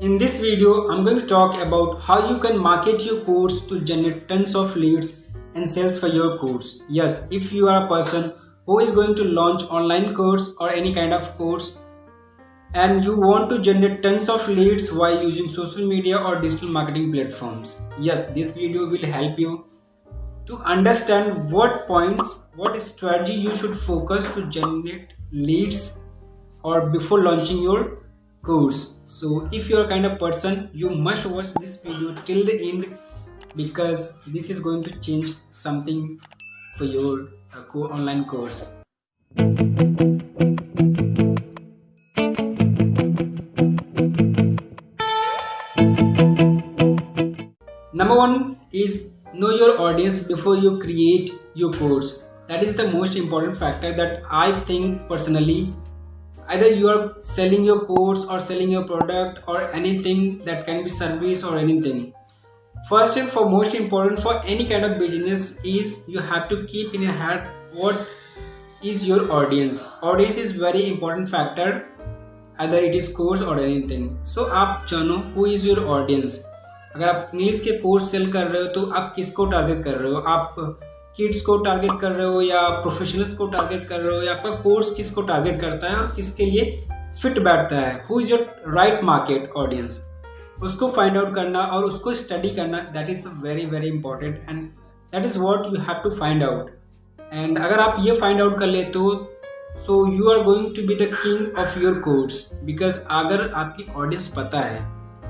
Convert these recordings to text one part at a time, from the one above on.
In this video, I'm going to talk about how you can market your course to generate tons of leads and sales for your course. Yes, if you are a person who is going to launch online course or any kind of course and you want to generate tons of leads while using social media or digital marketing platforms. Yes, this video will help you to understand what points, what strategy you should focus to generate leads or before launching your course. So if you're a kind of person, you must watch this video till the end because this is going to change something for your online course. Number one is know your audience before you create your course. That is the most important factor that I think personally. Either you are selling your course or selling your product or anything that can be service or anything. First and foremost important for any kind of business is you have to keep in your head what is your audience. Audience is very important factor, either it is course or anything. So आप जानो who is your audience. अगर आप English के course cell कर रहे हो तो आप किसको टारगेट कर रहे हो, आप किड्स को टारगेट कर रहे हो या प्रोफेशनल्स को टारगेट कर रहे हो, या आपका कोर्स किसको टारगेट करता है और किसके लिए फिट बैठता है. Who is your right market audience, उसको फाइंड आउट करना और उसको स्टडी करना, that is very very important and that is what you have to find out. And अगर आप ये फाइंड आउट कर लेते हो so you are going to be the king of your course. Because अगर आपकी ऑडियंस पता है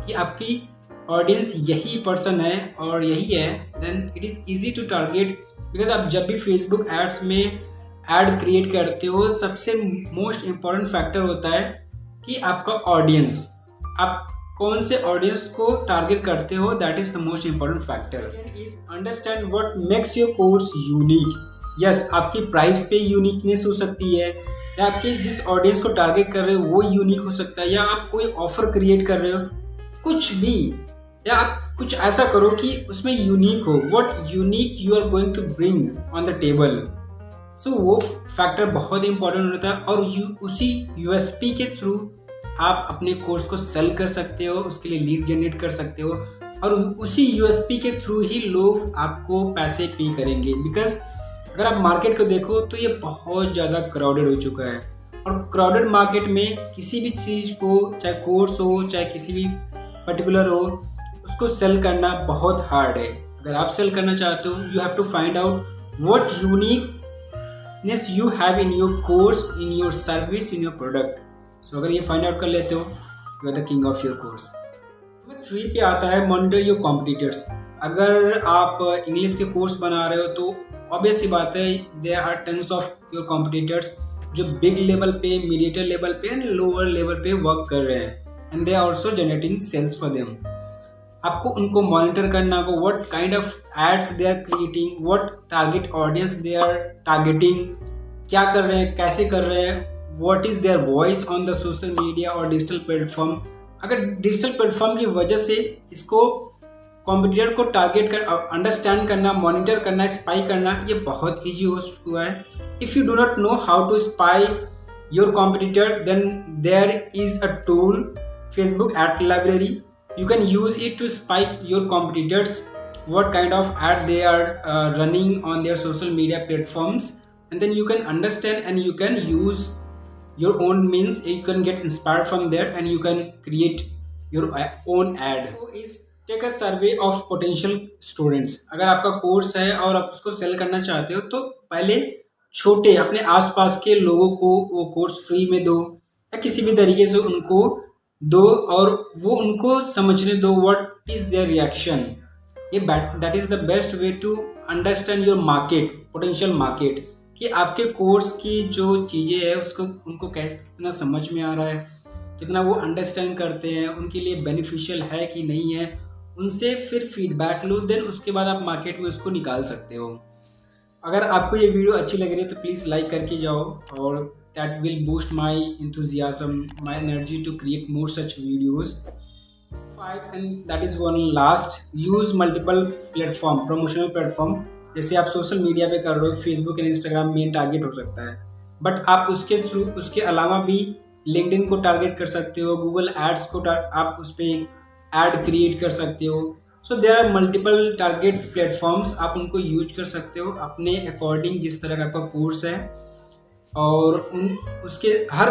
कि आपकी ऑडियंस यही पर्सन है और यही है, then it is easy to target. Because आप जब भी फेसबुक एड्स में एड क्रिएट करते हो, सबसे मोस्ट इम्पॉर्टेंट फैक्टर होता है कि आपका ऑडियंस, आप कौन से ऑडियंस को टारगेट करते हो, that is the most important factor. Is understand what makes your course unique. Yes, आपकी प्राइस पे यूनिकनेस हो सकती है, या आपके जिस ऑडियंस को टारगेट कर रहे हो वो यूनिक हो सकता है, या आप कोई ऑफर क्रिएट कर रहे हो, कुछ भी, या आप कुछ ऐसा करो कि उसमें यूनिक हो. What unique you are going to bring on the table. So वो फैक्टर बहुत इंपॉर्टेंट होता है और उसी यूएसपी के थ्रू आप अपने कोर्स को सेल कर सकते हो, उसके लिए लीड जनरेट कर सकते हो और उसी यूएसपी के थ्रू ही लोग आपको पैसे पे करेंगे. बिकॉज अगर आप मार्केट को देखो तो ये बहुत ज़्यादा क्राउडेड हो चुका है और क्राउडेड मार्केट में किसी भी चीज़ को, चाहे कोर्स हो चाहे किसी भी पर्टिकुलर हो, उसको सेल करना बहुत हार्ड है. अगर आप सेल करना चाहते हो, you have to find out what uniqueness you have in your course, in your service, in your product. So अगर ये फाइंड आउट कर लेते हो, you are the king of your course. Number 3 पे आता है मॉनिटर योर कॉम्पिटिटर्स. अगर आप इंग्लिश के कोर्स बना रहे हो तो ऑब्वियस ही बात है, there are tons of your competitors जो बिग लेवल पे, मीडिएटर लेवल पे एंड लोअर लेवल पे वर्क कर रहे हैं and they are also generating sales for them. आपको उनको मॉनिटर करना होगा, what kind of ads they are creating, what target audience they are targeting, क्या कर रहे हैं, कैसे कर रहे हैं, what is their voice on the social media और डिजिटल प्लेटफॉर्म. अगर डिजिटल प्लेटफॉर्म की वजह से इसको कॉम्पिटिटर को टारगेट कर अंडरस्टैंड करना, मॉनिटर करना, स्पाई करना, ये बहुत ईजी हो चुका है. If you do not know how to spy your competitor, then there is a tool, Facebook ad library. You can use it to spy your competitors, what kind of ad they are running on their social media platforms, and then you can understand and you can use your own means. You can get inspired from there and you can create your own ad. So is take a survey of potential students. अगर आपका course है और आप उसको cell करना चाहते हो तो पहले छोटे अपने आसपास के लोगों को वो कोर्स फ्री में दो या किसी भी तरीके से उनको दो और वो उनको समझने दो व्हाट इज देयर रिएक्शन. ये that is the best way to understand your market, potential market, कि आपके कोर्स की जो चीज़ें हैं उसको उनको कितना समझ में आ रहा है, कितना वो अंडरस्टैंड करते हैं, उनके लिए बेनिफिशियल है कि नहीं है. उनसे फिर फीडबैक लो, देन उसके बाद आप मार्केट में उसको निकाल सकते हो. अगर आपको ये वीडियो अच्छी लग रही है तो प्लीज़ लाइक करके जाओ और that will boost my enthusiasm, my energy to create more such videos. 5 and that is one last, use multiple platform, promotional platform. जैसे आप सोशल मीडिया पे कर रहे हो, Facebook and Instagram main target हो सकता है, बट आप उसके थ्रू उसके अलावा भी लिंक्डइन को टारगेट कर सकते हो, गूगल एड्स को आप उस पर एड क्रिएट कर सकते हो। So there are multiple target platforms, आप उनको यूज कर सकते हो अपने अकॉर्डिंग जिस तरह का आपका कोर्स है। और उसके हर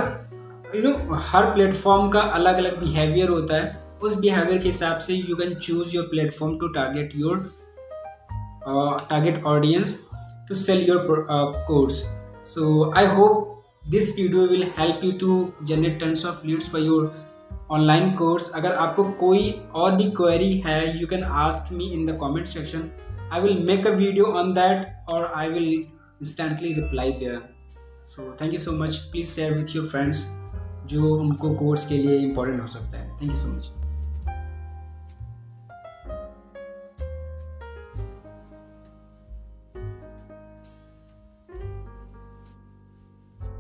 प्लेटफॉर्म का अलग अलग बिहेवियर होता है, उस बिहेवियर के हिसाब से you can choose your platform to target your target audience to sell your course. So I hope this video will help you to generate tons of leads for your online course. अगर आपको कोई और भी query है, you can ask me in the comment section. I will make a video on that or I will instantly reply there. So thank you so much. Please share with your friends जो उनको course के लिए important हो सकता है. Thank you so much.